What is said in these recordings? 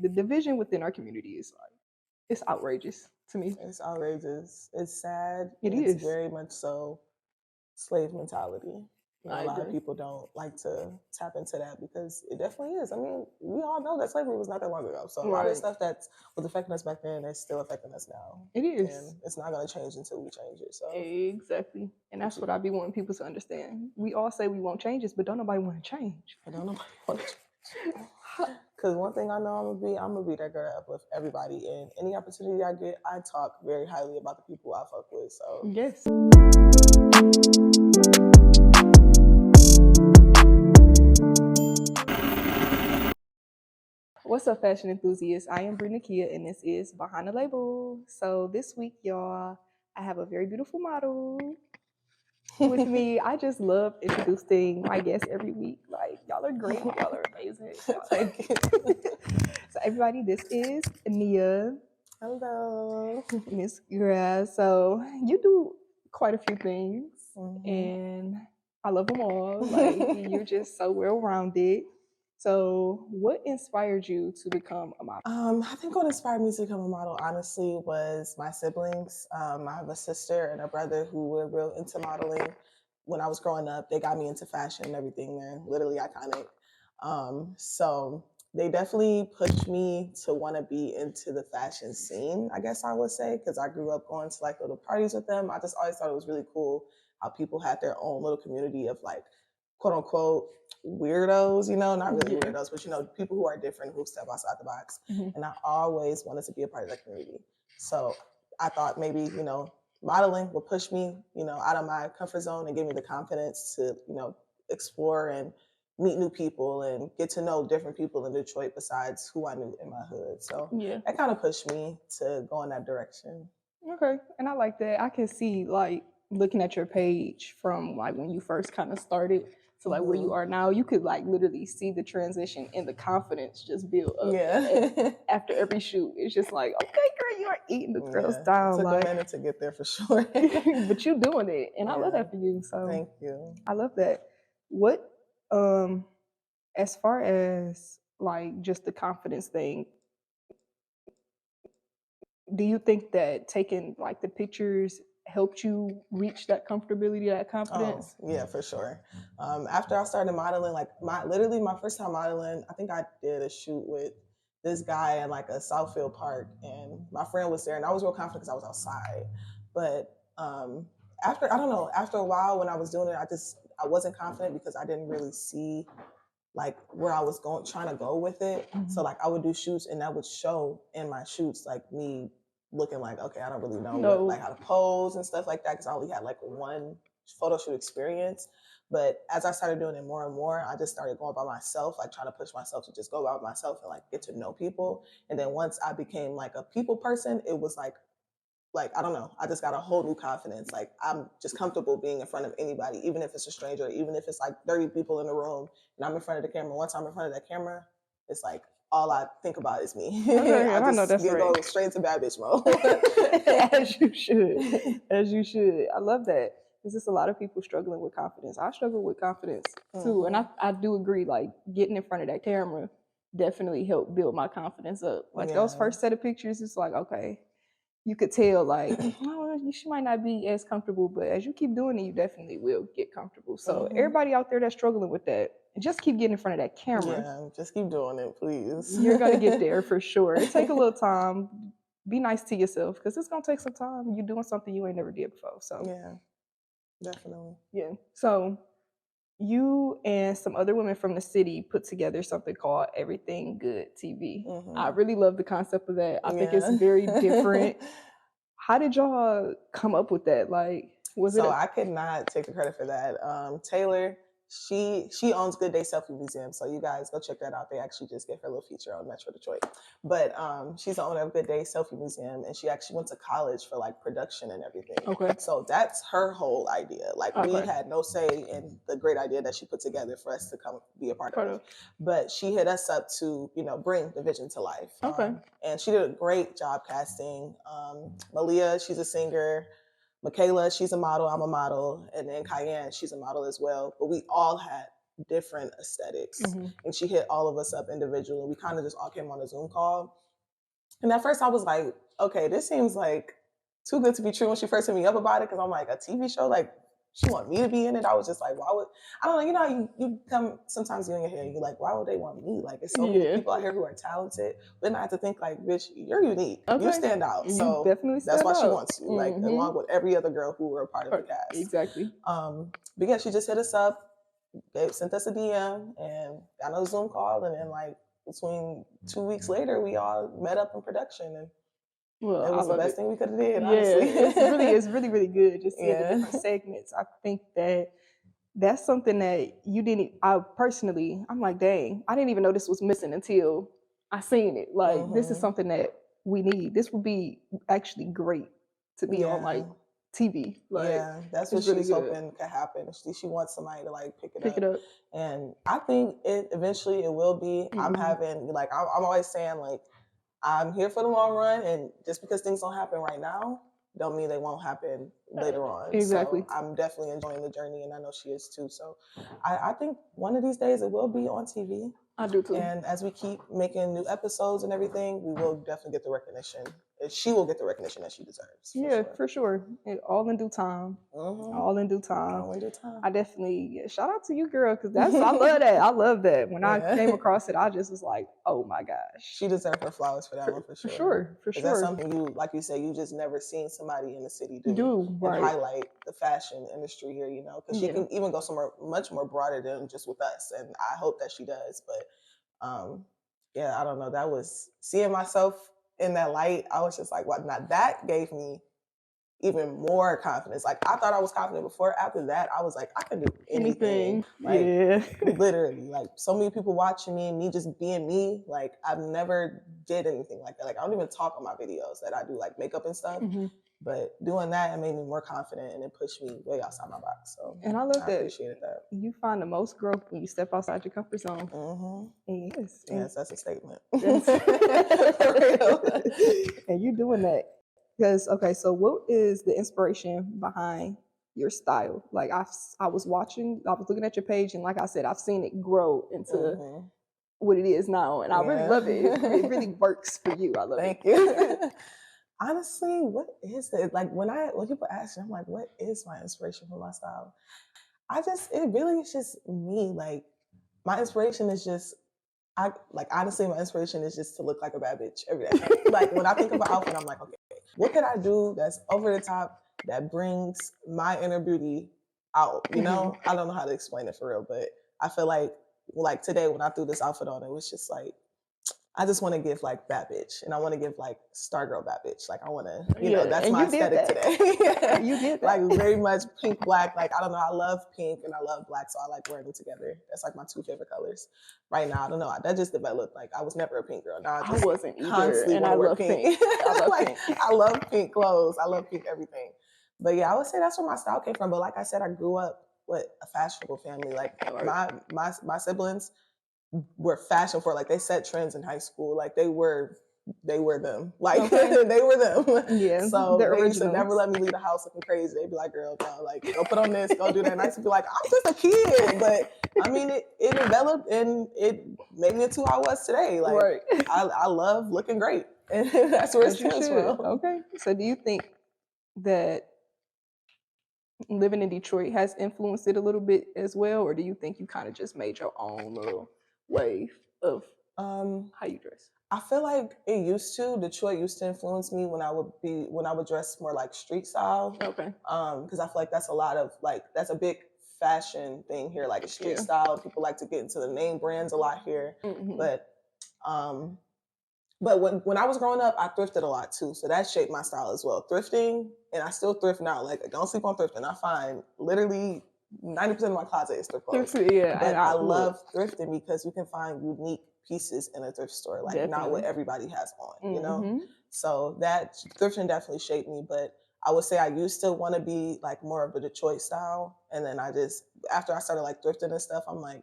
The division within our community is like, it's outrageous to me. It's outrageous. It's sad. It It's is. very much so slave mentality. I A lot of agree. people don't like to tap into that because it definitely is. I mean, we all know that slavery was not that long ago. So a lot of Right. stuff that was affecting us back then is still affecting us now. It is. And it's not going to change until we change it. So Exactly. And that's what I be wanting people to understand. We all say we want changes, but don't nobody want to change. I don't know because one thing I know I'm gonna be that girl to uplift everybody, and any opportunity I get, I talk very highly about the people I fuck with. So Yes. What's up, fashion enthusiasts? I am Bre Nikeya, and this is Behind the Label. So this week, y'all, I have a very beautiful model with me. I just love introducing my guests every week. Like, y'all are great. Y'all are amazing. Thank you. So everybody, this is Nia. Hello. Miss Grass. So you do quite a few things, and I love them all. Like, you're just so well-rounded. So what inspired you to become a model? I think what inspired me to become a model, honestly, was my siblings. I have a sister and a brother who were real into modeling. When I was growing up, they got me into fashion and everything. They're literally iconic. So they definitely pushed me to want to be into the fashion scene, I guess I would say, because I grew up going to like little parties with them. I just always thought it was really cool how people had their own little community of like, quote unquote, weirdos, not really weirdos, but people who are different, who step outside the box. And I always wanted to be a part of that community. So I thought maybe, modeling would push me, out of my comfort zone and give me the confidence to, explore and meet new people and get to know different people in Detroit besides who I knew in my hood. So that kind of pushed me to go in that direction. Okay. And I like that. I can see, like, looking at your page from like when you first kind of started to like where you are now, you could like literally see the transition and the confidence just build up. Yeah. After every shoot, it's just like, okay, girl, you are eating the girl style. It took like, a minute to get there for sure. But you doing it, and I love that for you. So thank you. I love that. What, as far as like just the confidence thing, do you think that taking like the pictures helped you reach that comfortability, that confidence? Oh, yeah, for sure. After I started modeling, like my first time modeling, I think I did a shoot with this guy at like a Southfield park, and my friend was there, and I was real confident because I was outside. But after a while when I was doing it, I wasn't confident because I didn't really see like where I was trying to go with it. So like I would do shoots, and that would show in my shoots like me looking like, okay, I don't really know like how to pose and stuff like that because I only had like one photo shoot experience. But as I started doing it more and more, I just started going by myself, like trying to push myself to just go by myself and like get to know people. And then once I became like a people person, it was like I don't know, I just got a whole new confidence. Like I'm just comfortable being in front of anybody, even if it's a stranger, even if it's like 30 people in the room and I'm in front of the camera. Once I'm in front of that camera, it's like all I think about is me. Okay, I know that's right. Go straight to bad bitch mode. As you should. As you should. I love that. There's just a lot of people struggling with confidence. I struggle with confidence too. And I do agree, like getting in front of that camera definitely helped build my confidence up. Like those first set of pictures, it's like, okay, you could tell like, oh, she might not be as comfortable, but as you keep doing it, you definitely will get comfortable. So everybody out there that's struggling with that, just keep getting in front of that camera. Yeah, just keep doing it, please. You're gonna get there for sure. It take a little time. Be nice to yourself because it's gonna take some time. You're doing something you ain't never did before. So yeah, definitely. Yeah. So you and some other women from the city put together something called Everything Good TV. I really love the concept of that. I think it's very different. How did y'all come up with that? Like, I could not take the credit for that. Taylor, she owns Good Day Selfie Museum, so you guys go check that out. They actually just gave her a little feature on Metro Detroit. But she's the owner of Good Day Selfie Museum, and she actually went to college for like production and everything. Okay. So that's her whole idea. Like we had no say in the great idea that she put together for us to come be a part of. But she hit us up to, bring the vision to life. Okay. And she did a great job casting. Malia, she's a singer. Michaela, she's a model, I'm a model, and then Cayenne, she's a model as well. But we all had different aesthetics. And she hit all of us up individually. We kind of just all came on a Zoom call. And at first I was like, okay, this seems like too good to be true when she first hit me up about it, because I'm like, a TV show? Like, she want me to be in it? I was just like, why would, I don't know, you know how you come, sometimes you in your head, you're like, why would they want me? Like, there's so many people out here who are talented. But then I have to think like, bitch, you're unique. You stand out. So definitely that's why out. She wants you, like, along with every other girl who were a part of the cast. Exactly. But yeah, she just hit us up, sent us a DM, and got on a Zoom call, and then like between 2 weeks later, we all met up in production, and it was the best thing we could have did. Honestly, it's really good. Just seeing the different segments. I think that's something that you didn't. I'm like, dang, I didn't even know this was missing until I seen it. Like, this is something that we need. This would be actually great to be on like TV. Like, that's what she's hoping could happen. She wants somebody to like pick it up. And I think eventually it will be. I'm having like, I'm always saying like, I'm here for the long run, and just because things don't happen right now, don't mean they won't happen later on. Exactly. So I'm definitely enjoying the journey, and I know she is too. So I think one of these days it will be on TV. I do too. And as we keep making new episodes and everything, we will definitely get the recognition. She will get the recognition that she deserves. For sure. All in due time. All in due time. All in due time. I definitely shout out to you, girl, because I love that. I love that. When I came across it, I just was like, oh my gosh. She deserves her flowers for that one, for sure. For sure. That's something you, like you said, you just never seen somebody in the city do and highlight the fashion industry here, you know, because she can even go somewhere much more broader than just with us, and I hope that she does. But I don't know. That was seeing myself in that light. I was just like, what? Now that gave me even more confidence. Like, I thought I was confident before. After that, I was like, I can do anything. Like, literally, like, so many people watching me just being me. Like, I've never did anything like that. Like, I don't even talk on my videos that I do, like makeup and stuff. But doing that, it made me more confident, and it pushed me way outside my box. So, and I love that. Appreciated that. You find the most growth when you step outside your comfort zone. Yes, that's a statement. For real. And you doing that. Because, okay, so what is the inspiration behind your style? Like, I was looking at your page, and like I said, I've seen it grow into what it is now, and I really love it. It really works for you. I love it. Thank you. Honestly, what is it? Like, when people ask me, I'm like, what is my inspiration for my style? It really is just me. Like, my inspiration is just, honestly, my inspiration is just to look like a bad bitch every day. Like, when I think of an outfit, I'm like, okay, what could I do that's over the top, that brings my inner beauty out? You know, I don't know how to explain it for real, but I feel like today when I threw this outfit on, it was just like, I just want to give like bad bitch, and I want to give like Stargirl bad bitch. Like, I want to, you know, that's my aesthetic today. You did that. Like, very much pink, black. Like, I don't know, I love pink and I love black, so I like wearing them together. That's like my two favorite colors right now. I don't know, that just developed. Like, I was never a pink girl. Now I wasn't either, constantly and I love pink. I love like, pink. I love pink clothes. I love pink everything. But yeah, I would say that's where my style came from. But like I said, I grew up with a fashionable family. Like, my siblings were fashion for, like, they set trends in high school. Like, they were them. Like, they were them. Yeah. So they used to never let me leave the house looking crazy. They'd be like, girl, no, like, go put on this, go do that. And I used to be like, I'm just a kid. But I mean, it developed, and it made me into who I was today. Like, I love looking great. And that's where it stems from. Okay. So do you think that living in Detroit has influenced it a little bit as well? Or do you think you kind of just made your own little wave of how you dress? I feel like it used to. Detroit used to influence me when I would dress more like street style. Okay. Because I feel like that's a lot of, like, that's a big fashion thing here, like a street style. People like to get into the name brands a lot here. But when I was growing up, I thrifted a lot too. So that shaped my style as well. Thrifting, and I still thrift now. Like, don't sleep on thrifting. I find literally 90% of my closet is thrift clothes. And I love thrifting because you can find unique pieces in a thrift store, like not what everybody has on, you know? So that thrifting definitely shaped me. But I would say I used to want to be like more of a Detroit style. And then after I started like thrifting and stuff, I'm like,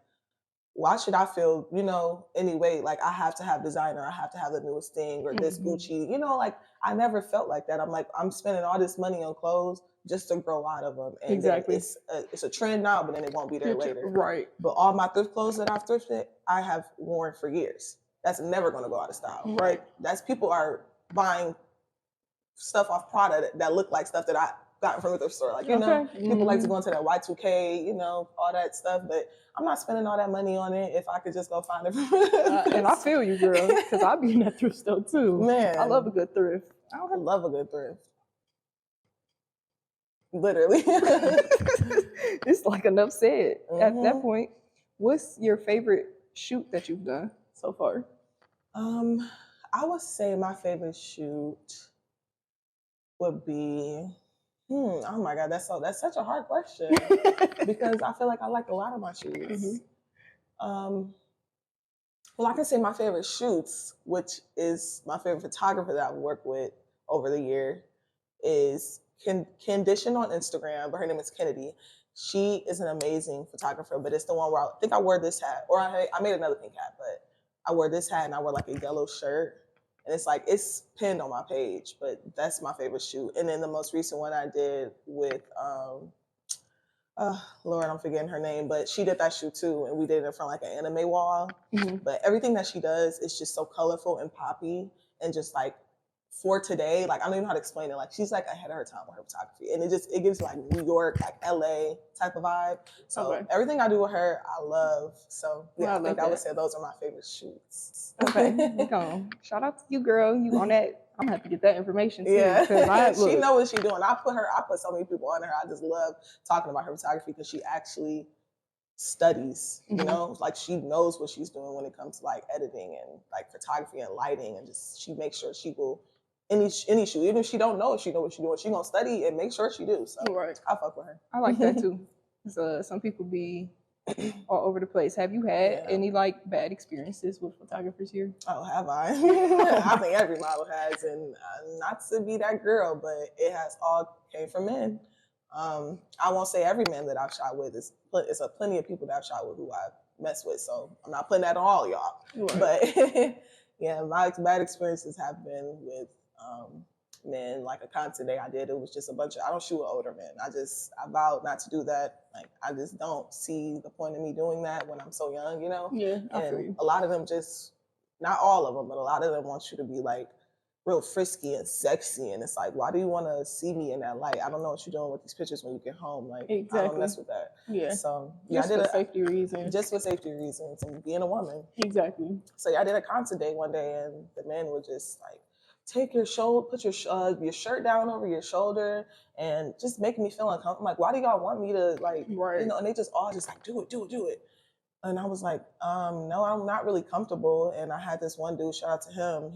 why should I feel, you know, anyway, like I have to have designer, I have to have the newest thing, or this Gucci, you know, like I never felt like that. I'm like, I'm spending all this money on clothes. just to grow out of them. And exactly. It's a trend now, but then it won't be there later. Right. But all my thrift clothes that I've thrifted, I have worn for years. That's never going to go out of style. Right. Like, that's people are buying stuff off Prada that look like stuff that I got from the thrift store. Like, you know, people like to go into that Y2K, you know, all that stuff. But I'm not spending all that money on it if I could just go find it. And I feel you, girl, because I'll be in that thrift store too. Man, I love a good thrift. I love a good thrift. Literally. It's like enough said. At that point, what's your favorite shoot that you've done so far? I would say my favorite shoot would be, oh my God, that's such a hard question because I feel like I like a lot of my shoots. Well, I can say my favorite shoots, which is my favorite photographer that I've worked with over the year, is Condition on Instagram, but her name is Kennedy. She is an amazing photographer, but it's the one where I think I wore this hat, or I made another pink hat, but I wore this hat and I wore like a yellow shirt. And it's like, it's pinned on my page, but that's my favorite shoot. And then the most recent one I did with, Lord, I'm forgetting her name, but she did that shoot too. And we did it in front of like an anime wall. But everything that she does is just so colorful and poppy and just like, for today, like I don't even know how to explain it. Like she's like ahead of her time with her photography, and it gives like New York, like LA type of vibe. So everything I do with her, I love. So yeah, I think I would say those are my favorite shoots. Okay, shout out to you, girl. You on that? I'm gonna have to get that information too. Yeah, she knows what she's doing. I put so many people on her. I just love talking about her photography because she actually studies. You know, like she knows what she's doing when it comes to like editing and like photography and lighting, and just she makes sure she will. Any shoot, even if she don't know, she know what she's doing. She gonna study and make sure she do. So I fuck with her. I like that too. Some people be all over the place. Have you had any like bad experiences with photographers here? Oh, have I? I think every model has, and not to be that girl, but it has all came from men. I won't say every man that I've shot with. It's plenty of people that I've shot with who I've messed with. So I'm not putting that on all y'all. But yeah, my bad experiences have been with men. Like a con today I did, it was just a bunch of, I don't shoot with older men. I vowed not to do that. Like I just don't see the point of me doing that when I'm so young, you know? Yeah, I feel and you. A lot of them just, not all of them, but a lot of them want you to be like real frisky and sexy, and it's like, why do you want to see me in that light? I don't know what you're doing with these pictures when you get home. Like, I don't mess with that. Yeah. So yeah, just for safety reasons. Just for safety reasons and being a woman. Exactly. So yeah, I did a concert day one day, and the men were just like, take your shoulder, put your shirt down over your shoulder, and just making me feel uncomfortable. I'm like, why do y'all want me to like, you know? And they just all just like, do it. And I was like, no, I'm not really comfortable. And I had this one dude, shout out to him.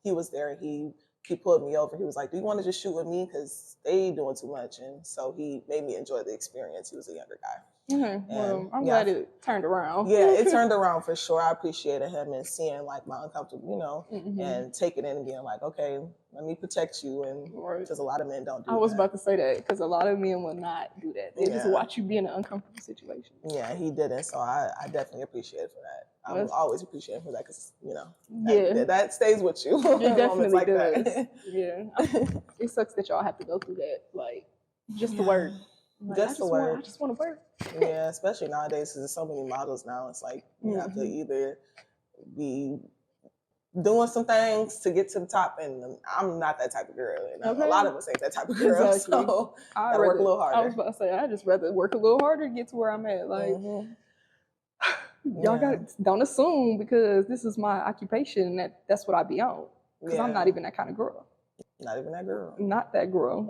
He was there, and he pulled me over. He was like, do you want to just shoot with me? Because they doing too much. And so he made me enjoy the experience. He was a younger guy. Well, I'm glad it turned around. Yeah, it turned around for sure. I appreciated him and seeing like my uncomfortable, you know, and taking it and being like, okay, let me protect you. And because a lot of men don't do that. I was about to say that because a lot of men will not do that. They just watch you be in an uncomfortable situation. Yeah, he didn't. So I definitely appreciate it for that. I will always appreciate him for that because, you know, that stays with you. It definitely like does. That. Yeah. It sucks that y'all have to go through that, like, just to work. Like, I just want to work. Yeah, especially nowadays because there's so many models now. It's like you have to either be doing some things to get to the top, and I'm not that type of girl. And a lot of us ain't that type of girl. Exactly. So I gotta work a little harder. I was about to say, I just rather work a little harder to get to where I'm at. Like, y'all don't assume because this is my occupation that's what I be on. Because I'm not even that kind of girl. Not even that girl. Not that girl.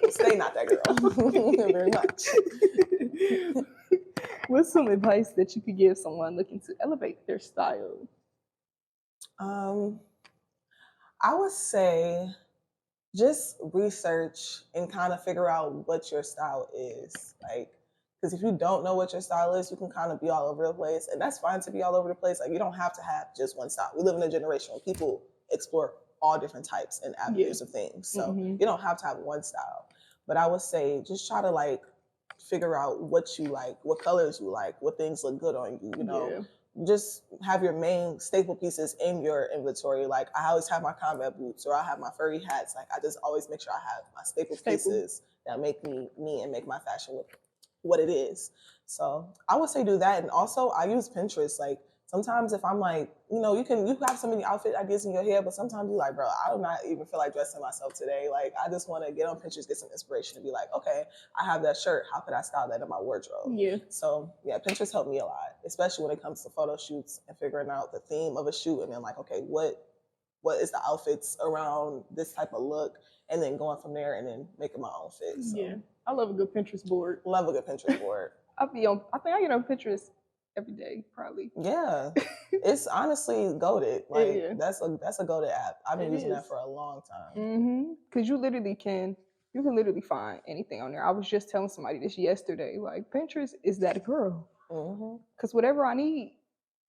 Stay not that girl. Very much. What's some advice that you could give someone looking to elevate their style? I would say just research and kind of figure out what your style is. Like, because if you don't know what your style is, you can kind of be all over the place. And that's fine to be all over the place. Like, you don't have to have just one style. We live in a generation where people explore all different types and avenues of things. So you don't have to have one style. But I would say just try to like figure out what you like, what colors you like, what things look good on you, you know. just have your main staple pieces in your inventory. Like I always have my combat boots or I have my furry hats. Like I just always make sure I have my staple pieces that make me and make my fashion look what it is. So I would say do that. And also I use Pinterest. Like sometimes if I'm like, you have so many outfit ideas in your head, but sometimes you're like, bro, I do not even feel like dressing myself today. Like I just want to get on Pinterest, get some inspiration and be like, okay, I have that shirt. How could I style that in my wardrobe? Yeah. So yeah, Pinterest helped me a lot, especially when it comes to photo shoots and figuring out the theme of a shoot and then like, okay, what is the outfits around this type of look? And then going from there and then making my own fit. So. Yeah. I love a good Pinterest board. Love a good Pinterest board. I think I get on Pinterest every day, probably. Yeah, it's honestly goated. Like that's a goated app. I've been using that for a long time. Because you can literally find anything on there. I was just telling somebody this yesterday. Like Pinterest is that girl. Because whatever I need,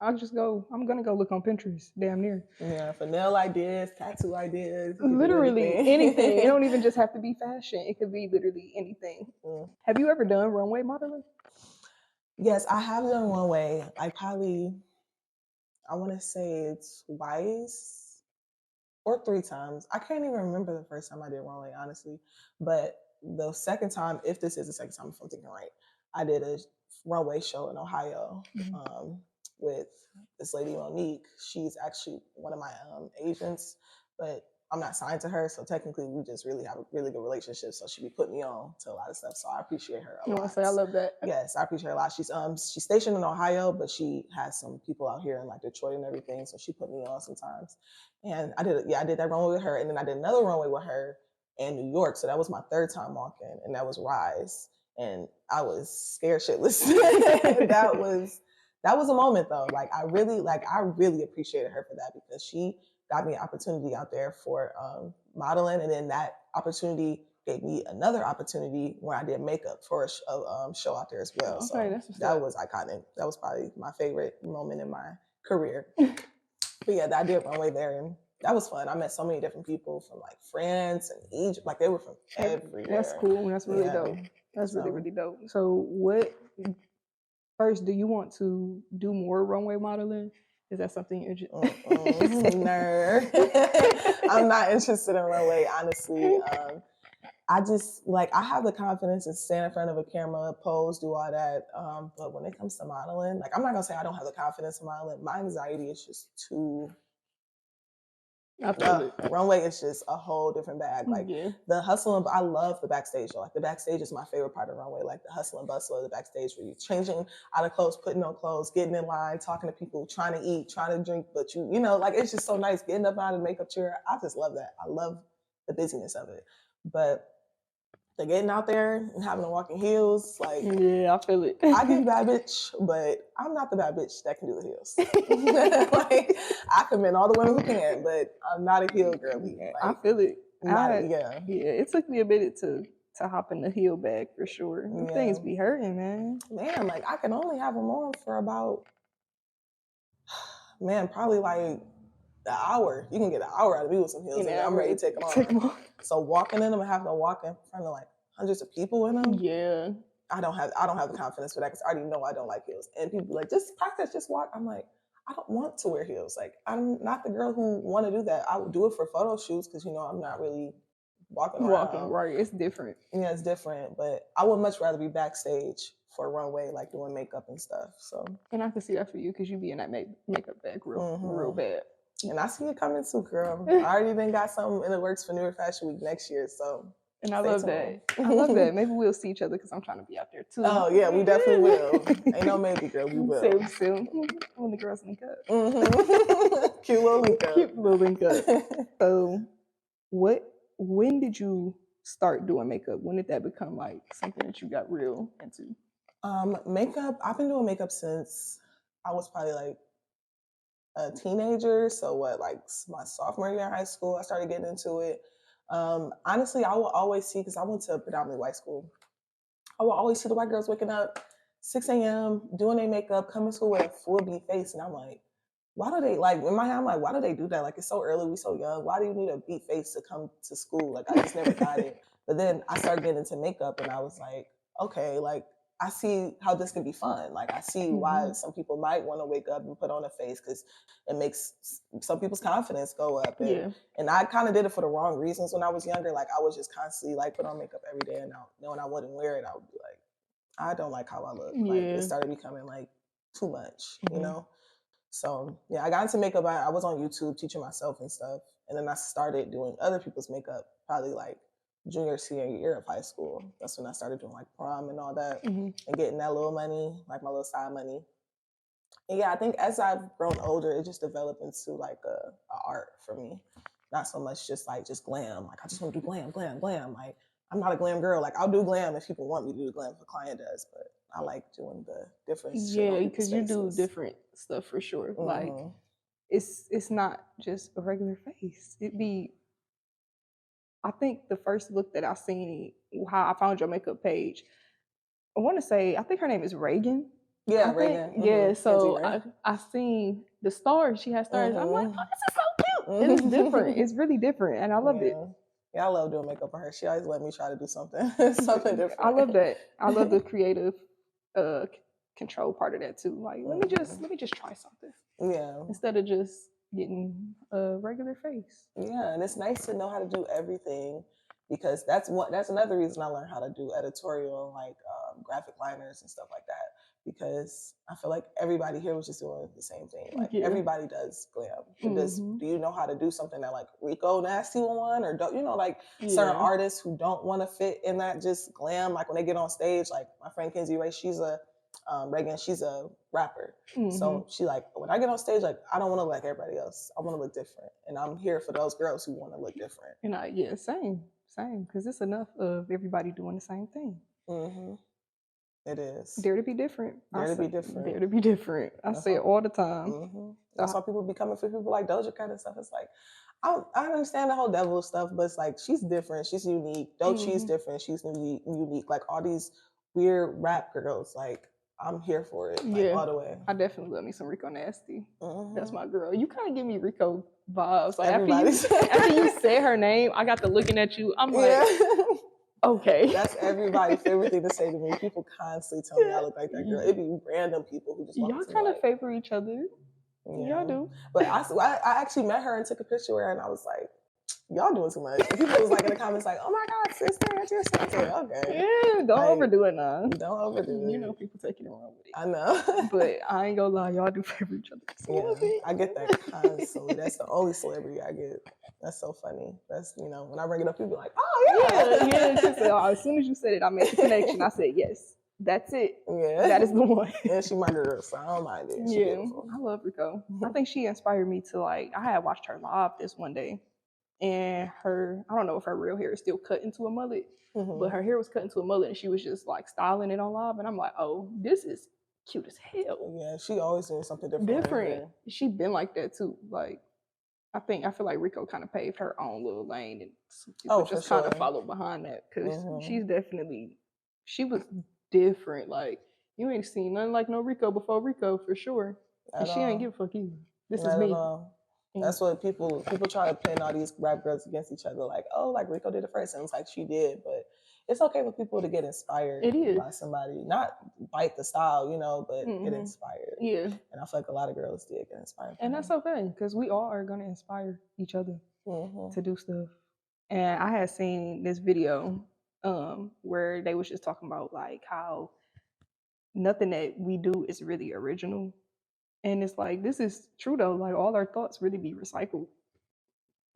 I'm gonna go look on Pinterest. Damn near. Yeah, for nail ideas, tattoo ideas. Literally anything. It don't even just have to be fashion. It could be literally anything. Have you ever done runway modeling? Yes, I have done runway. I want to say twice or 3 times. I can't even remember the first time I did runway, honestly. But the second time, if this is the second time, if I'm thinking right, I did a runway show in Ohio with this lady, Monique. She's actually one of my agents, but I'm not signed to her, so technically we just really have a really good relationship. So she be putting me on to a lot of stuff. So I appreciate her a lot. I love that. Yes, I appreciate her a lot. She's stationed in Ohio, but she has some people out here in like Detroit and everything. So she put me on sometimes. And I did that runway with her, and then I did another runway with her in New York. So that was my 3rd time walking, and that was Rise. And I was scared shitless. that was a moment though. Like I really appreciated her for that because she got me an opportunity out there for modeling, and then that opportunity gave me another opportunity when I did makeup for a show out there as well. Okay, so that was iconic. That was probably my favorite moment in my career. But yeah, I did runway there, and that was fun. I met so many different people from like France and Egypt. Like they were from everywhere. That's cool. That's really dope. That's really dope. So first, do you want to do more runway modeling? Is that something you're interested in? I'm not interested in runway, honestly. I just I have the confidence to stand in front of a camera, pose, do all that. But when it comes to modeling, I'm not gonna say I don't have the confidence in modeling. My anxiety is just too. Runway is just a whole different bag. The hustle and I love the backstage though. The backstage is my favorite part of runway. The hustle and bustle of the backstage where you're changing out of clothes, putting on clothes, getting in line, talking to people, trying to eat, trying to drink, but it's just so nice getting up out of the makeup chair. I just love that. I love the busyness of it. But the getting out there and having to walk in heels, I feel it. I can be bad bitch, but I'm not the bad bitch that can do the heels. I commend all the women who can, but I'm not a heel girly. I feel it. It took me a minute to hop in the heel bag for sure. Things be hurting, man. Man, I can only have them on for about, probably an hour. You can get an hour out of me with some heels, and I'm ready to take them off. So walking in them and having to walk in front of hundreds of people in them. Yeah. I don't have the confidence for that because I already know I don't like heels. And people be like, just practice, just walk. I'm like, I don't want to wear heels. I'm not the girl who want to do that. I would do it for photo shoots because I'm not really walking around. Right. It's different. Yeah, it's different. But I would much rather be backstage for a runway, doing makeup and stuff. So. And I can see that for you because you be in that makeup bag real bad. And I see it coming too, girl. I already been got something in the works for New York Fashion Week next year, so. And I love that. I love that. Maybe we'll see each other because I'm trying to be out there too. Oh yeah, we definitely will. Ain't no maybe, girl. We will. Soon. When the girls link up. Cute little link up. Cute little link up. So, when did you start doing makeup? When did that become something that you got real into? Makeup. I've been doing makeup since I was probably a teenager. So my sophomore year in high school, I started getting into it. Honestly, I will always see, because I went to a predominantly white school, I will always see the white girls waking up 6 a.m. doing their makeup, coming to school with a full beat face. And I'm like, why do they, in my head, I'm like, why do they do that? It's so early, we so young. Why do you need a beat face to come to school? I just never got it. But then I started getting into makeup and I was like, okay, I see how this can be fun. Like, I see why some people might want to wake up and put on a face because it makes some people's confidence go up. And I kind of did it for the wrong reasons when I was younger. Like, I was just constantly like put on makeup every day, and when I wouldn't wear it, I would be like, I don't like how I look. Like, it started becoming like too much, you know? So yeah, I got into makeup. I was on YouTube teaching myself and stuff. And then I started doing other people's makeup probably like junior, senior year of high school. That's when I started doing like prom and all that and getting that little money, like my little side money. And yeah, I think as I've grown older, it just developed into like a art for me. Not so much just glam. Like, I just want to do glam. Like, I'm not a glam girl. Like, I'll do glam if people want me to do glam, if a client does, but I like doing the different shit. Yeah, because you do different stuff for sure. Like, it's not just a regular face. I think the first look that I seen, how I found your makeup page, I want to say, I think her name is Reagan. Yeah, Reagan. Yeah, so I seen the stars. She has stars. I'm like, oh, this is so cute. And it's different. It's really different, and I love it. Yeah, I love doing makeup for her. She always let me try to do something different. I love that. I love the creative control part of that too. Like, let me just try something. Yeah. Instead of just getting a regular face. Yeah, and it's nice to know how to do everything, because that's another reason I learned how to do editorial and like graphic liners and stuff like that. Because I feel like everybody here was just doing the same thing. Like, everybody does glam. Do you know how to do something that like Rico Nasty one, or don't, you know, like certain artists who don't want to fit in that just glam, like when they get on stage, like my friend Kenzie Ray, she's a Reagan, she's a rapper. So she like, when I get on stage, like, I don't want to look like everybody else. I want to look different. And I'm here for those girls who want to look different. And same. Because it's enough of everybody doing the same thing. It is. Dare to be different. Dare to be different. Dare to be different. I say it all the time. That's why people be coming for people like Doja Cat and stuff. It's like, I understand the whole devil stuff, but it's like, she's different. She's unique. Doechie's different. She's unique. Like, all these weird rap girls, like, I'm here for it. Like, all the way. I definitely love me some Rico Nasty. That's my girl. You kind of give me Rico vibes. Like, after you said her name, I got to looking at you. I'm like, okay. That's everybody's favorite thing to say to me. People constantly tell me I look like that girl. It'd be random people who just want y'all kind of favor each other. Y'all do. But I actually met her and took a picture with her, and I was like, y'all doing too much. And people was like in the comments like, oh my God, sister, that's your sister. Okay. Yeah, don't overdo it now. Don't overdo it. You know people taking it wrong with it. I know. But I ain't gonna lie, y'all do favor each other. I get that constantly. That's the only celebrity I get. That's so funny. That's, you know, when I bring it up, people be like, oh yeah. As soon as you said it, I made the connection. I said, yes, that's it. Yeah. That is the one. And she my girl, so I don't mind it. She beautiful. I love Rico. I think she inspired me to, like, I had watched her live this one day, and I don't know if her real hair is still cut into a mullet, but her hair was cut into a mullet, and she was just like styling it on live, and I'm like, oh, this is cute as hell. Yeah, she always doing something different. She been like that too. Like, I feel like Rico kind of paved her own little lane, and people just kind of followed behind that, because she was different. Like, you ain't seen nothing like no Rico before Rico for sure, and she ain't give a fuck either. This is me. That's what people try to pin all these rap girls against each other. Like, oh, like Rico did it first, and it's like she did, but it's okay for people to get inspired by somebody, not bite the style, you know, but get inspired. Yeah. And I feel like a lot of girls did get inspired. And that's okay, because we all are going to inspire each other to do stuff. And I had seen this video where they was just talking about, like, how nothing that we do is really original. And it's like, this is true though. Like, all our thoughts really be recycled.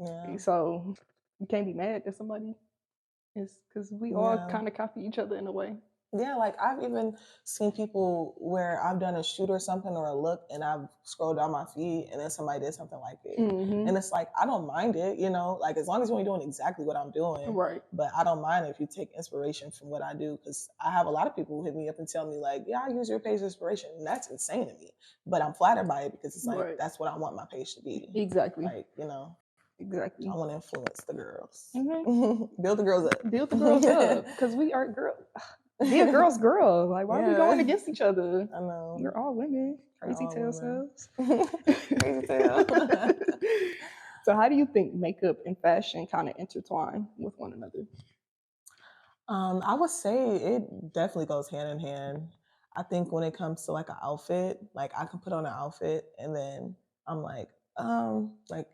Yeah. So you can't be mad at somebody. It's because we all kind of copy each other in a way. Yeah, like, I've even seen people where I've done a shoot or something or a look, and I've scrolled down my feed, and then somebody did something like it. And it's like, I don't mind it, you know, like, as long as you're doing exactly what I'm doing. Right. But I don't mind if you take inspiration from what I do, because I have a lot of people who hit me up and tell me, like, yeah, I use your page as inspiration. And that's insane to me. But I'm flattered by it, because it's like, that's what I want my page to be. Exactly. Like, you know. Exactly. I want to influence the girls. Build the girls up. Build the girls up, because we are girls. Be a girl's girl. Like, why are we going against each other? I know. We're all women. Crazy tail selves. Crazy tail. So how do you think makeup and fashion kind of intertwine with one another? I would say it definitely goes hand in hand. I think when it comes to like an outfit, like I can put on an outfit and then I'm like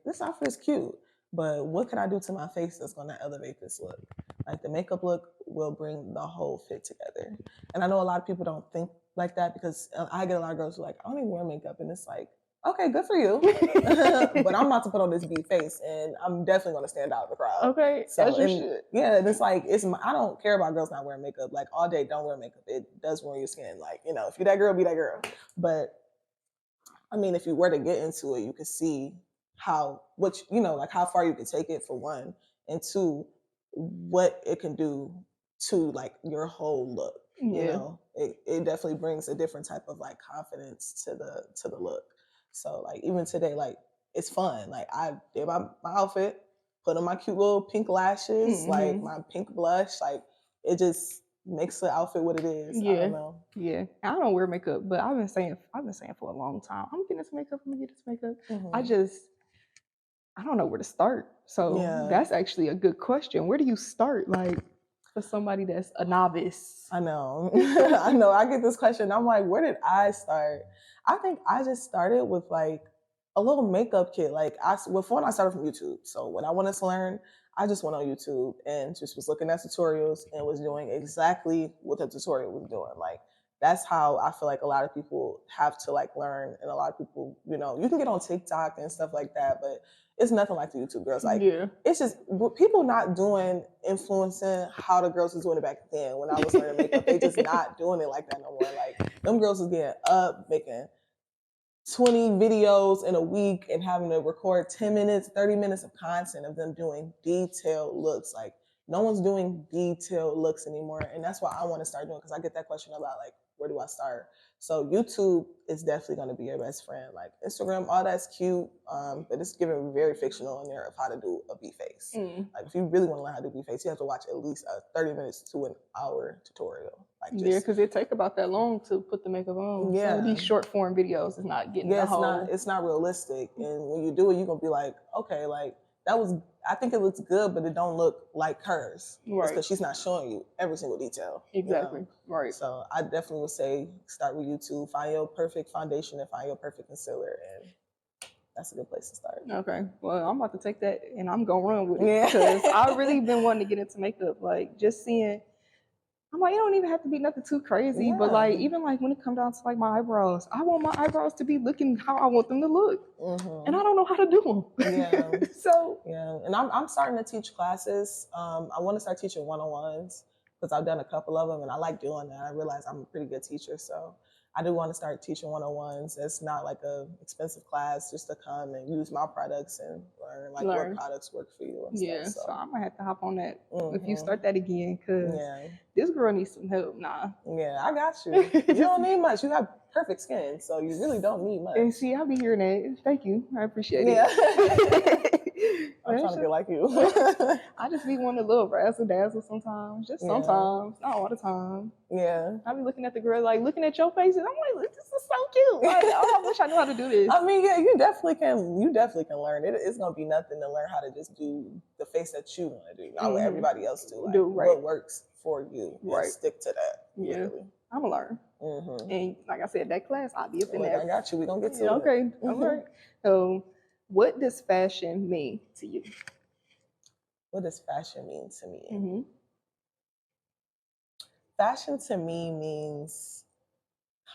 this outfit is cute, but what can I do to my face that's going to elevate this look? Like the makeup look will bring the whole fit together. And I know a lot of people don't think like that because I get a lot of girls who are like, I don't even wear makeup, and it's like, okay, good for you. But I'm about to put on this beat face and I'm definitely going to stand out in the crowd. Okay, So, as you and, should. yeah, and it's like, I don't care about girls not wearing makeup. Like all day, don't wear makeup. It does ruin your skin. Like, you know, if you're that girl, be that girl. But I mean, if you were to get into it, you could see how, like how far you could take it for one, and two, what it can do to like your whole look. Yeah. You know, it definitely brings a different type of like confidence to the look. So like even today, like it's fun. Like I did my outfit, put on my cute little pink lashes, like my pink blush, like it just makes the outfit what it is. Yeah. I don't know. Yeah. I don't wear makeup, but I've been saying for a long time, I'm getting into makeup, I don't know where to start. So that's actually a good question. Where do you start? Like for somebody that's a novice. I know. I know. I get this question. I'm like, where did I start? I think I just started with like a little makeup kit. Like I started from YouTube. So when I wanted to learn, I just went on YouTube and just was looking at tutorials and was doing exactly what the tutorial was doing. Like that's how I feel like a lot of people have to like learn. And a lot of people, you know, you can get on TikTok and stuff like that, but it's nothing like the YouTube girls. Like, it's just people not doing influencing how the girls was doing it back then when I was learning makeup. They just not doing it like that no more. Like, them girls was getting up, making 20 videos in a week and having to record 10 minutes, 30 minutes of content of them doing detailed looks. Like, no one's doing detailed looks anymore. And that's what I want to start doing because I get that question about, like, where do I start? So YouTube is definitely going to be your best friend. Like Instagram, all that's cute, but it's giving very fictional in there of how to do a beat face. Like if you really want to learn how to do beat face, you have to watch at least a 30 minutes to an hour tutorial. Like because it take about that long to put the makeup on. Yeah, so these short form videos is not getting the whole. It's not realistic. And when you do it, you're gonna be like, okay, like that was. I think it looks good, but it don't look like hers. Right. Because she's not showing you every single detail. Exactly. You know? Right. So I definitely would say start with YouTube, find your perfect foundation and find your perfect concealer, and that's a good place to start. Okay. Well, I'm about to take that and I'm gonna run with it because I've really been wanting to get into makeup. Like just seeing. I'm like, it don't even have to be nothing too crazy, but like even like when it comes down to like my eyebrows, I want my eyebrows to be looking how I want them to look, and I don't know how to do them. Yeah. So and I'm starting to teach classes. I want to start teaching one-on-ones because I've done a couple of them and I like doing that. I realize I'm a pretty good teacher, so I do want to start teaching one-on-ones. It's not like a expensive class, just to come and use my products and learn what products work for you and stuff. So I might have to hop on that if you start that again, because this girl needs some help. Yeah, I got you. You don't need much. You have perfect skin, so you really don't need much. And see, I'll be hearing that. Thank you. I appreciate it. I'm trying to get like you. I just be wanting a little razzle dazzle sometimes. Just sometimes, not all the time. Yeah. I be looking at the girl, like looking at your faces. I'm like, this is so cute. Like, oh, I wish I knew how to do this. I mean, yeah, you definitely can. You definitely can learn. It's gonna be nothing to learn how to just do the face that you want to do, not what everybody else do. Like, what works for you. And stick to that. Yeah. Literally. I'm gonna learn. And like I said, that class, I'll be up in there. I got you. We're gonna get to it. Okay. All right. So, what does fashion mean to you? What does fashion mean to me? Fashion to me means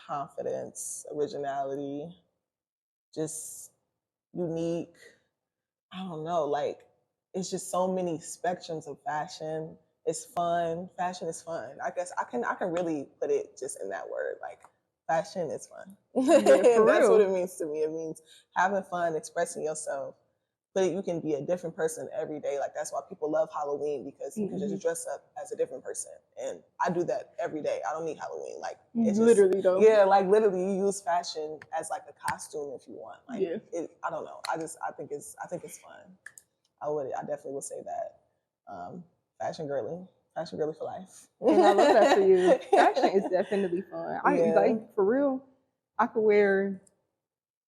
confidence, originality, just unique. I don't know, like it's just so many spectrums of fashion. It's fun. Fashion is fun. I guess I can really put it just in that word. Like fashion is fun. That's what it means to me. It means having fun, expressing yourself. But you can be a different person every day. Like that's why people love Halloween, because you can just dress up as a different person. And I do that every day. I don't need Halloween. Like it's literally though. Yeah, like literally you use fashion as like a costume if you want. Like I don't know. I think it's fun. I definitely would say that. Fashion girly for life. And I love that for you. Fashion is definitely fun. Like for real, I could wear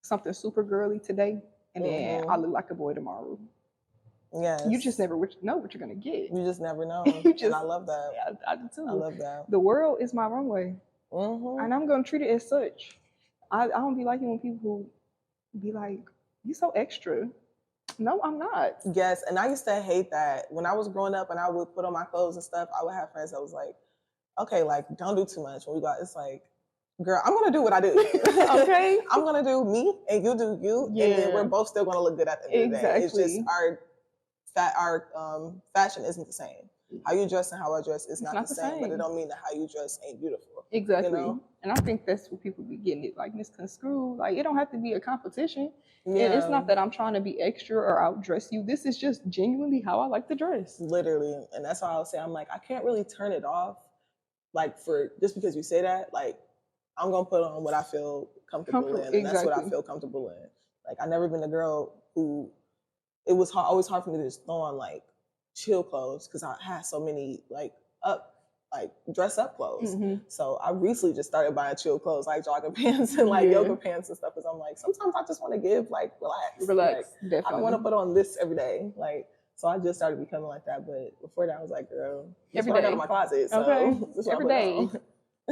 something super girly today. And then I look like a boy tomorrow. Yes. You just never know what you're gonna get. You just never know. And I love that. Yeah, I do too. I love that. The world is my runway, and I'm gonna treat it as such. I don't be liking when people be like, "You so extra." No, I'm not. Yes, and I used to hate that when I was growing up, and I would put on my clothes and stuff. I would have friends that was like, "Okay, like don't do too much." When we got, it's like, girl, I'm gonna do what I do. Okay, I'm gonna do me, and you do you, and then we're both still gonna look good at the end of the day. It's just our fashion isn't the same. How you dress and how I dress is not the same, but it don't mean that how you dress ain't beautiful. Exactly. You know? And I think that's what people be getting it like misconstrued. Like it don't have to be a competition. Yeah. And it's not that I'm trying to be extra or outdress you. This is just genuinely how I like to dress. Literally. And that's why I'll say, I'm like, I can't really turn it off. Like for just because you say that, like I'm gonna put on what I feel comfortable in. And that's what I feel comfortable in. Like I've never been a girl who it was always hard for me to just throw on like chill clothes because I had so many dress up clothes. So I recently just started buying chill clothes like jogging pants and like yoga pants and stuff because I'm like, sometimes I just want to give like relax. Like, definitely. I don't want to put on this every day. Like, so I just started becoming like that. But before that I was like, girl, every day. I got in my closet. So every day.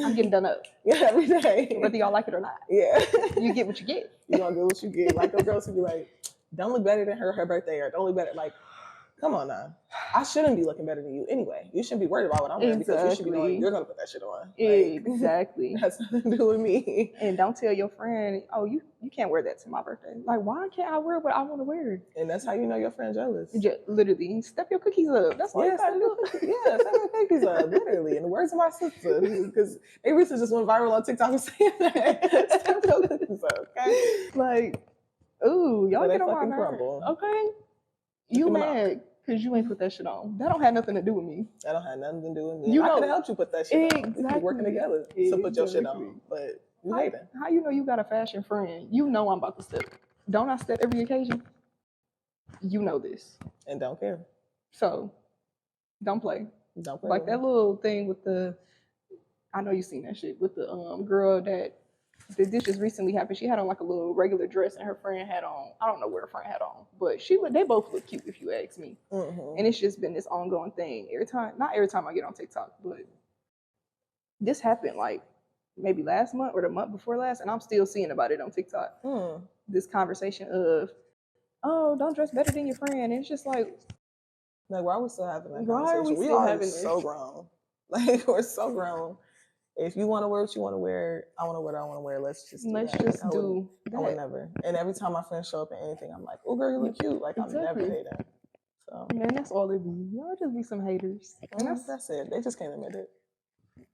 I'm getting done up. Yeah, every day. Whether y'all like it or not. Yeah. You get what you get. You gonna get what you get. Like the girls who be like, don't look better than her birthday, or don't look better. Like, come on now. I shouldn't be looking better than you anyway. You shouldn't be worried about what I'm wearing because you should be knowing you're going to put that shit on. Like, exactly. That's nothing to do with me. And don't tell your friend, oh, you can't wear that to my birthday. Like, why can't I wear what I want to wear? And that's how you know your friend jealous. Literally, step your cookies up. That's all you got to do. Yeah, step your cookies up. Literally. In the words of my sister, because they recently just went viral on TikTok and saying that. Step your cookies up, okay? Like, ooh, y'all get on my nerves. Okay? You mad because you ain't put that shit on. That don't have nothing to do with me. That don't have nothing to do with me. I could have helped you put that shit on. We keep working together to put your shit on. But you hate it. How you know you got a fashion friend? You know I'm about to step. Don't I step every occasion? You know this. And don't care. So, don't play. Don't play. Like that little thing with I know you seen that shit with the girl that this just recently happened. She had on like a little regular dress, and her friend had on, I don't know what her friend had on, but they both look cute if you ask me. And it's just been this ongoing thing not every time I get on TikTok, but this happened like maybe last month or the month before last, and I'm still seeing about it on TikTok. This conversation of, oh, don't dress better than your friend. And it's just like why are we still having that conversation? Why are we still having this? So grown. Like we're so grown. If you want to wear what you want to wear, I want to wear what I want to wear. Let's just do that. I would never. And every time my friends show up in anything, I'm like, oh, girl, you look cute. Like, I'm never hating. So, man, that's all it be. Y'all just be some haters. And that's it. They just can't admit it.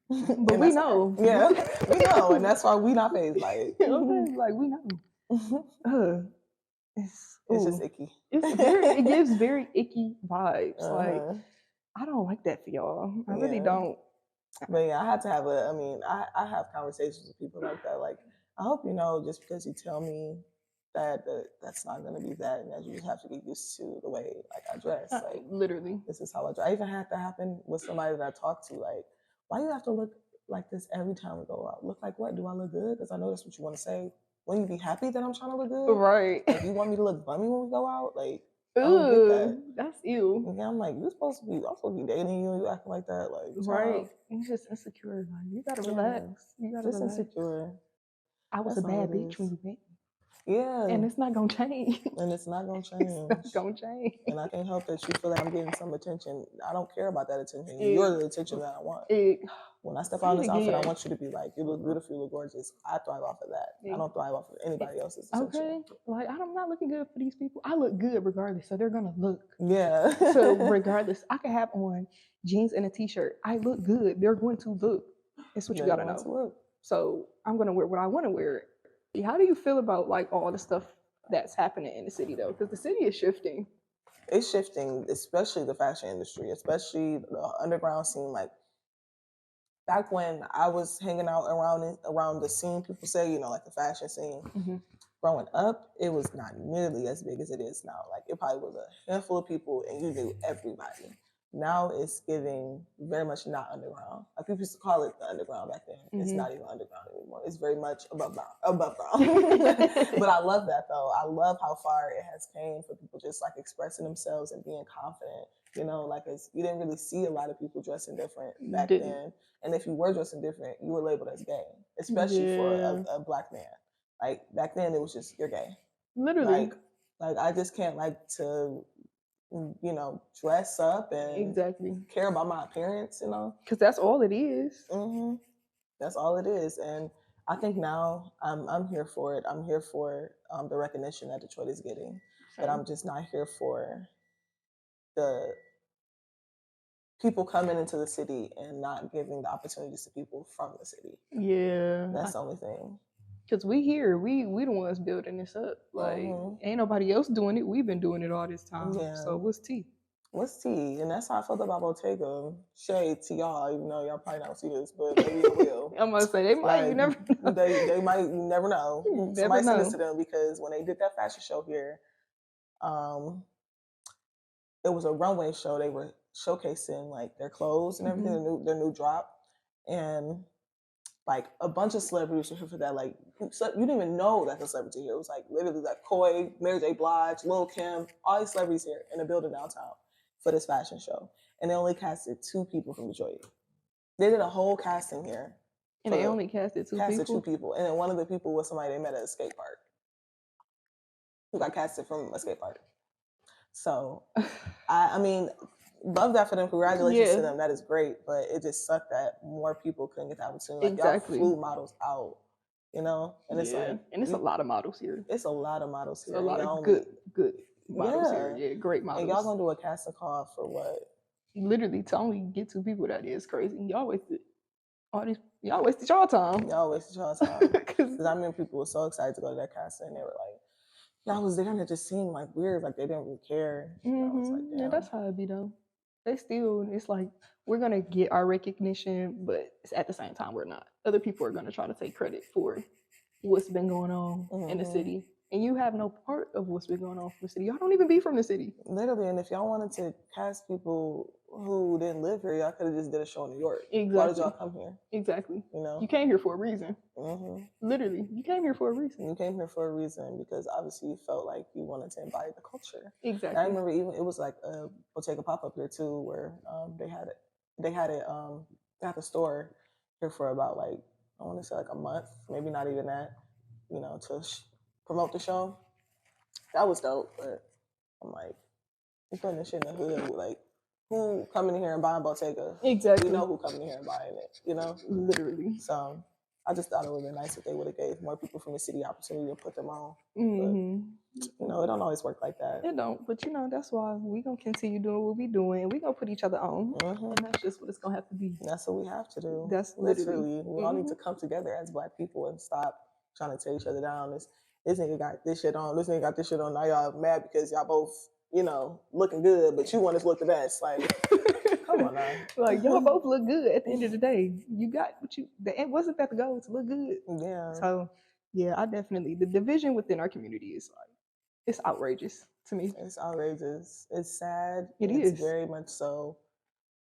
But we know. Okay. Yeah, we know. And that's why we not fazed by it. Okay, like, we know. It's just icky. It gives very icky vibes. Like, I don't like that for y'all. I really don't. But yeah, I had to have I have conversations with people like that. Like, I hope you know, just because you tell me that's not going to be that, and that you just have to get used to the way like I dress. Like, literally, this is how I dress. I even had to happen with somebody that I talked to. Like, why you have to look like this every time we go out? Look like what? Do I look good? Because I know that's what you want to say. Wouldn't you be happy that I'm trying to look good? Right. Like, you want me to look bummy when we go out? Like, I don't get that. That's you. Yeah, I'm like, I'm supposed to be dating you and you acting like that. Like, right. You're just insecure. Like, you gotta relax. You gotta just relax. Insecure. I was a bad bitch when you met me. Yeah. And it's not gonna change. And it's not gonna change. It's not gonna change. And I can't help that you feel that I'm getting some attention. I don't care about that attention. You're the attention that I want. When I step out in this outfit, I want you to be like, you look beautiful, you look gorgeous. I thrive off of that. I don't thrive off of anybody else's attention. Okay. Like, I'm not looking good for these people. I look good regardless, so they're gonna look. Yeah. So regardless, I can have on jeans and a t-shirt. I look good. They're going to look. It's what you gotta know. So I'm gonna wear what I want to wear. How do you feel about like all the stuff that's happening in the city though? Because the city is shifting. It's shifting, especially the fashion industry, especially the underground scene. Like, back when I was hanging out around the scene, people say, you know, like the fashion scene. Growing up, it was not nearly as big as it is now. Like, it probably was a handful of people and you knew everybody. Now it's giving very much not underground. Like, people used to call it the underground back then. It's not even underground anymore. It's very much above ground. But I love that though. I love how far it has came for people just like expressing themselves and being confident. You know, like you didn't really see a lot of people dressing different back then. And if you were dressing different, you were labeled as gay, especially for a black man. Like back then, it was just you're gay. Literally. Like I just can't like to, you know, dress up and care about my appearance, you know, because that's all it is. That's all it is. And I think now I'm here for it. I'm here for the recognition that Detroit is getting, but I'm just not here for the people coming into the city and not giving the opportunities to people from the city. Yeah, that's the only thing. Because we here, we the ones building this up. Like, ain't nobody else doing it. We've been doing it all this time. Yeah. So what's tea? What's tea? And that's how I felt about Bottega. Shade to y'all, even though y'all probably don't see this, but maybe it will. I'm gonna say they might. Like, you never know. They might. You never know. Somebody send this to them because when they did that fashion show here, it was a runway show. They were showcasing like their clothes and everything, their new drop, and like a bunch of celebrities were here for that. Like you didn't even know that the celebrity here. It was like literally like Koi, Mary J. Blige, Lil Kim, all these celebrities here in the building downtown for this fashion show, and they only casted 2 people from Detroit. They did a whole casting here, and they only casted two people, and then one of the people was somebody they met at a skate park, who got casted from a skate park. So, I mean, love that for them. Congratulations to them. That is great. But it just sucked that more people couldn't get the opportunity. Like, y'all flew models out, you know? And it's like... And it's a lot of models here. It's a lot of models here. A lot of good models here. Yeah, great models. And y'all gonna do a casting call for what? Literally, to only get 2 people, that is crazy. Y'all wasted y'all wasted y'all time. Y'all wasted y'all time. Because I remember people were so excited to go to that casting. They were like, I was there and it just seemed like weird, like they didn't really care. I was like, damn. Yeah, that's how it be though. They still, it's like we're gonna get our recognition, but at the same time we're not. Other people are gonna try to take credit for what's been going on in the city, and you have no part of what's been going on from the city. Y'all don't even be from the city, literally. And if y'all wanted to cast people who didn't live here, y'all could have just did a show in New York. Exactly. Why did y'all come here? Exactly. You know, you came here for a reason. Literally, you came here for a reason. You came here for a reason because obviously you felt like you wanted to embody the culture. Exactly. And I remember even it was like a Bottega pop up here too, where they had the store here for about like I want to say like a month, maybe not even that, you know, to promote the show. That was dope, but I'm like, you're putting this shit in the hood, like. Who coming in here and buying Bottega? Exactly. We know who coming in here and buying it, you know? Literally. So I just thought it would have been nice if they would have gave more people from the city opportunity to put them on. But, you know, it don't always work like that. It don't, but you know, that's why we gonna continue doing what we doing, and we gonna put each other on. And that's just what it's gonna have to be. That's what we have to do. That's literally. We all need to come together as Black people and stop trying to tear each other down. This nigga got this shit on, this nigga got this shit on, now y'all mad because y'all both, you know, looking good, but you want us to look the best. Like, come on now. Like, y'all both look good at the end of the day. You got what you, wasn't that the goal, to look good? Yeah. So, yeah, I definitely, the division within our community is like, it's outrageous to me. It's outrageous. It's sad. It's very much so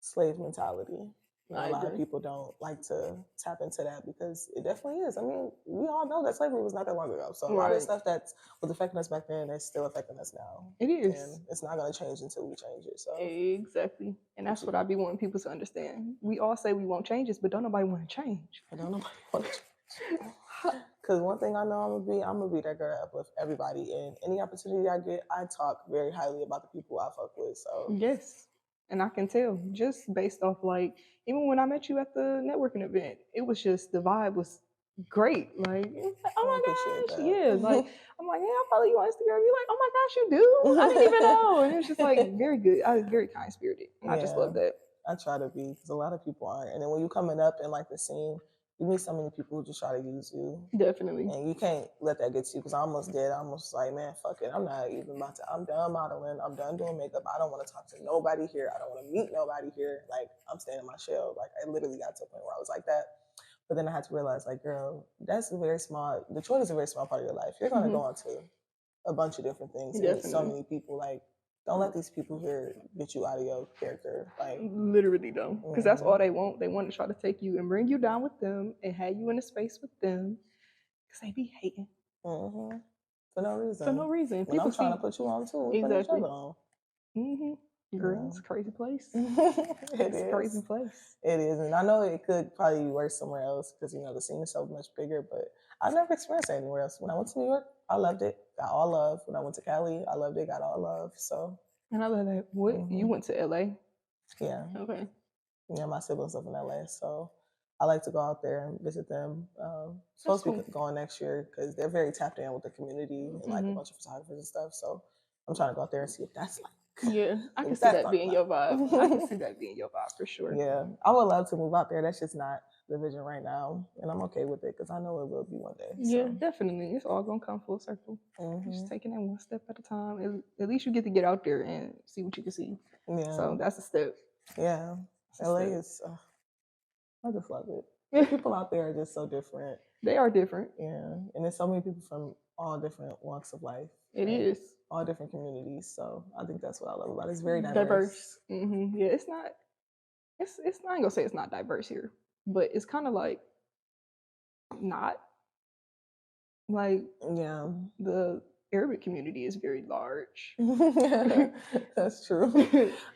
slave mentality. A lot of people don't like to tap into that because it definitely is. I mean, we all know that slavery was not that long ago. So a lot of stuff that was affecting us back then is still affecting us now. It is. And it's not going to change until we change it. So exactly. And that's what I be wanting people to understand. We all say we want changes, but don't nobody want to change. Don't nobody want to change. Because one thing I know I'm gonna be that girl that uplift everybody. And any opportunity I get, I talk very highly about the people I fuck with. So yes. And I can tell just based off, like, even when I met you at the networking event, it was just, the vibe was great. Like, oh my gosh, yeah. Like, I'm like, hey, I follow you on Instagram. You're like, oh my gosh, you do? I didn't even know. And it was just like very good. I was very kind spirited. And I just love that. I try to be, because a lot of people aren't. And then when you coming up in like the scene, you meet so many people who just try to use you. Definitely. And you can't let that get to you, because I almost did. I almost like, man, fuck it. I'm not even about to, I'm done modeling. I'm done doing makeup. I don't want to talk to nobody here. I don't want to meet nobody here. Like, I'm staying in my shell. Like, I literally got to a point where I was like that. But then I had to realize, like, girl, that's a very small, Detroit is a very small part of your life. You're going to go on to a bunch of different things. And meet so many people. Like, Don't let these people here get you out of your character. Like, literally don't, because that's all they want. They want to try to take you and bring you down with them and have you in a space with them, because they be hating for no reason. For no reason. When People I'm trying to put you on too, we're putting each other on. Girl, it's a crazy place. It's a crazy place. It is, and I know it could probably be worse somewhere else because the scene is so much bigger. But I've never experienced it anywhere else. When I went to New York, I loved it. Got all love. When I went to Cali, I loved it. Got all love. So. And I love that. What you went to LA? Yeah. Okay. Yeah, my siblings live in LA, so I like to go out there and visit them. Supposed to be going next year because they're very tapped in with the community and like a bunch of photographers and stuff. So I'm trying to go out there and see if that's like. Yeah, I can see that being your vibe. I can see that being your vibe for sure. Yeah, I would love to move out there. That's just not the vision right now, and I'm okay with it because I know it will be one day. Yeah, definitely. It's all gonna come full circle. Just taking it one step at a time. At least you get to get out there and see what you can see. Yeah. So that's a step. Yeah, LA is. I just love it. The people out there are just so different. They are different. Yeah, and there's so many people from all different walks of life. It is. All different communities. So I think that's what I love about it. It's very diverse. Yeah, it's not. It's not. I ain't gonna say it's not diverse here, but it's kind of like not. Like the Arabic community is very large. That's true.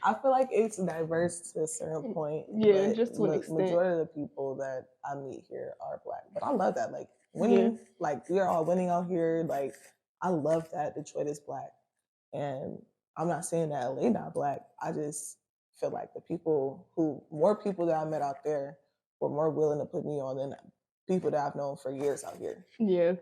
I feel like it's diverse to a certain point. Yeah, just to an extent. Majority of the people that I meet here are Black, but I love that. Like winning, like we are all winning out here. Like I love that Detroit is Black, and I'm not saying that LA not Black. I just feel like more people that I met out there were more willing to put me on than people that I've known for years out here. Yeah.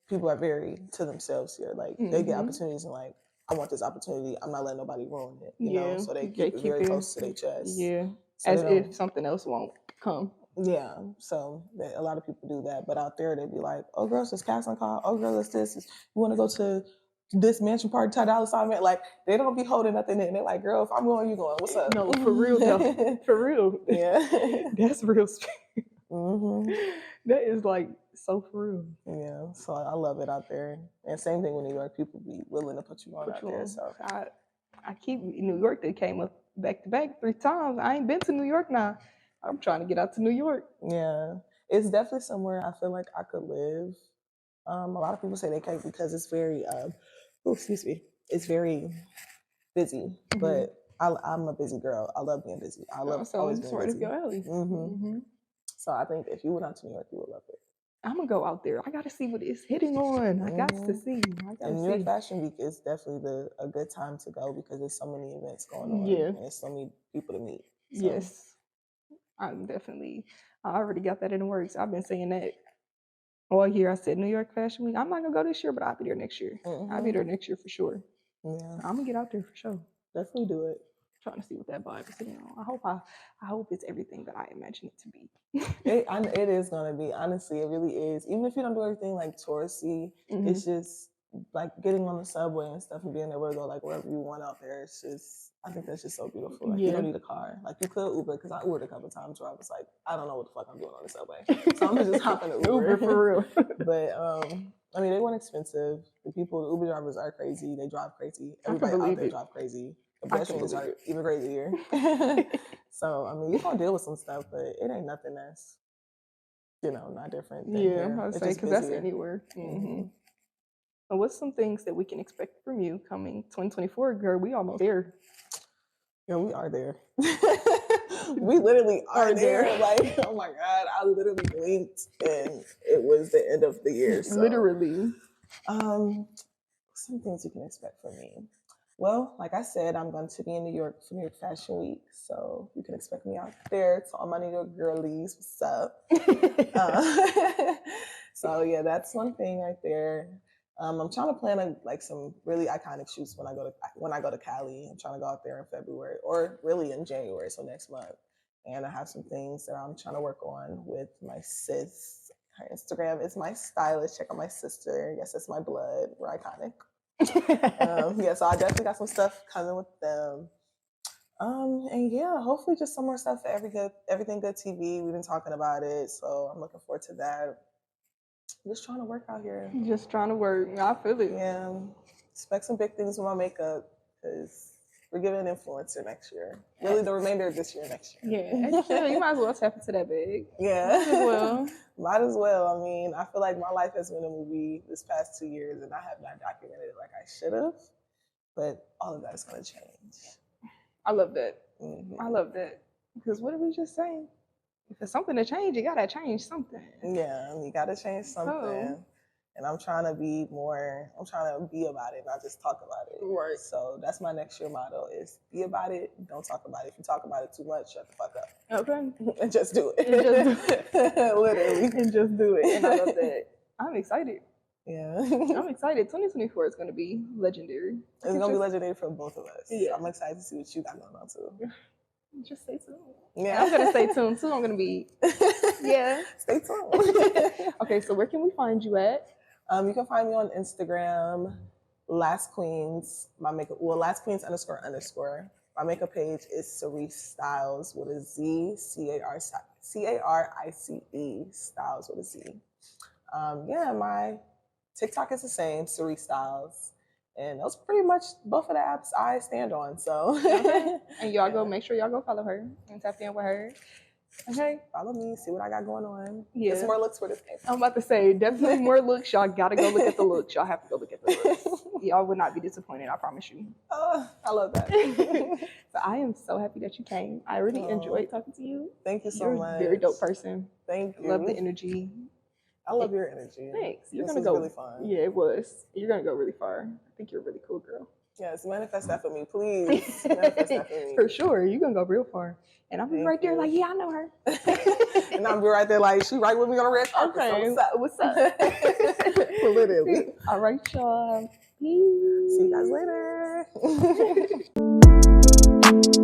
People are very to themselves here. Like they get opportunities and like, I want this opportunity. I'm not letting nobody ruin it. You know, so they keep it very close to their chest. Yeah, so as if something else won't come. Yeah, so a lot of people do that. But out there, they'd be like, "Oh, girl, it's casting call. Oh, girl, it's this. You want to go to this mansion party, $10 assignment?" Like they don't be holding nothing in. They're like, "Girl, if I'm going, you going? What's up?" No, for real though. For real. Yeah, that's real. That is like so for real. Yeah, so I love it out there. And same thing with New York. People be willing to put you on out there. So I keep New York. They came up back to back 3 times. I ain't been to New York now. I'm trying to get out to New York. Yeah, it's definitely somewhere I feel like I could live. A lot of people say they can't because it's very, it's very busy. But I'm a busy girl. I love being busy. I love always being busy. So I think if you went out to New York, you would love it. I'm gonna go out there. I gotta see what it's hitting on. I got to see. And New York Fashion Week is definitely a good time to go because there's so many events going on. Yeah, and there's so many people to meet. So. Yes, I already got that in the works. I've been saying that all year. I said New York Fashion Week. I'm not gonna go this year, but I'll be there next year. I'll be there next year for sure. Yeah, I'm gonna get out there for sure. Definitely do it. Trying to see what that vibe is. I hope it's everything that I imagine it to be. It is gonna be. Honestly, it really is. Even if you don't do everything like touristy, it's just like getting on the subway and stuff and being able to go like wherever you want out there. It's just, I think that's just so beautiful. Like you don't need a car. Like you could Uber, because I Ubered a couple of times where I was like, I don't know what the fuck I'm doing on the subway, so I'm just hopping an Uber for real. But I mean, they weren't expensive. The Uber drivers are crazy. They drive crazy. Everybody out there drive crazy. The pedestrians are even crazier. So, I mean, you're going to deal with some stuff, but it ain't nothing that's, not different. Yeah, I'm about to say, because that's anywhere. So what's some things that we can expect from you coming 2024? Girl, we almost there. Yeah, we are there. We literally are there. Like, oh my God, I literally blinked and it was the end of the year. So. Literally. Some things you can expect from me. Well, like I said, I'm going to be in New York for New York Fashion Week, so you can expect me out there. To all my New York girlies, what's up? So yeah, that's one thing right there. I'm trying to plan some really iconic shoots when I go to Cali. I'm trying to go out there in February or really in January, so next month. And I have some things that I'm trying to work on with my sis. Her Instagram is my stylist. Check out my sister. Yes, it's my blood. We're iconic. So I definitely got some stuff coming with them. And yeah, hopefully just some more stuff for Everything Good TV. We've been talking about it, so I'm looking forward to that. Just trying to work out here. Just trying to work. I feel it. Yeah. Expect some big things with my makeup, because We're giving influencer next year. Really, the remainder of this year, next year. Yeah, actually, you might as well tap into that bag. Yeah. Might as well. Might as well. I mean, I feel like my life has been a movie this past 2 years, and I have not documented it like I should have. But all of that is going to change. I love that. Mm-hmm. I love that. Because what did we just say? If it's something to change, you got to change something. Yeah, you got to change something. And I'm trying to be about it, not just talk about it. Right. So that's my next year motto is be about it, don't talk about it. If you talk about it too much, shut the fuck up. Okay. And just do it. Literally. And just do it. And I love that. I'm excited. Yeah. I'm excited. 2024 is going to be legendary. It's going to be legendary for both of us. Yeah. I'm excited to see what you got going on too. Just stay tuned. Yeah. I'm going to stay tuned too. I'm going to be, Stay tuned. Okay, so where can we find you at? You can find me on Instagram, Last Queens, Last Queens __. My makeup page is Cerise Styles with a Z, Carice Styles with a Z. My TikTok is the same, Cerise Styles. And those are pretty much both of the apps I stand on. So And y'all go make sure y'all go follow her and tap in with her. Okay. Follow me, see what I got going on. Yeah. Get some more looks for this paper. I'm about to say, definitely more looks. Y'all gotta go look at the looks. Y'all have to go look at the looks. Y'all would not be disappointed, I promise you. I love that. So I am so happy that you came. I really enjoyed talking to you. Thank you so You're much. A very dope person. Thank you. Love the energy. I love your energy. Thanks. You're This gonna was go really fun. Yeah, it was. You're gonna go really far. I think you're a really cool girl. Yes, manifest that for me, please. Manifest that for me. For sure. You're gonna go real far. And I'll be right there like, yeah, I know her. And I'll be right there like, she right with me on the red carpet. Okay. So what's up? Literally. All right, y'all. Peace. See you guys later.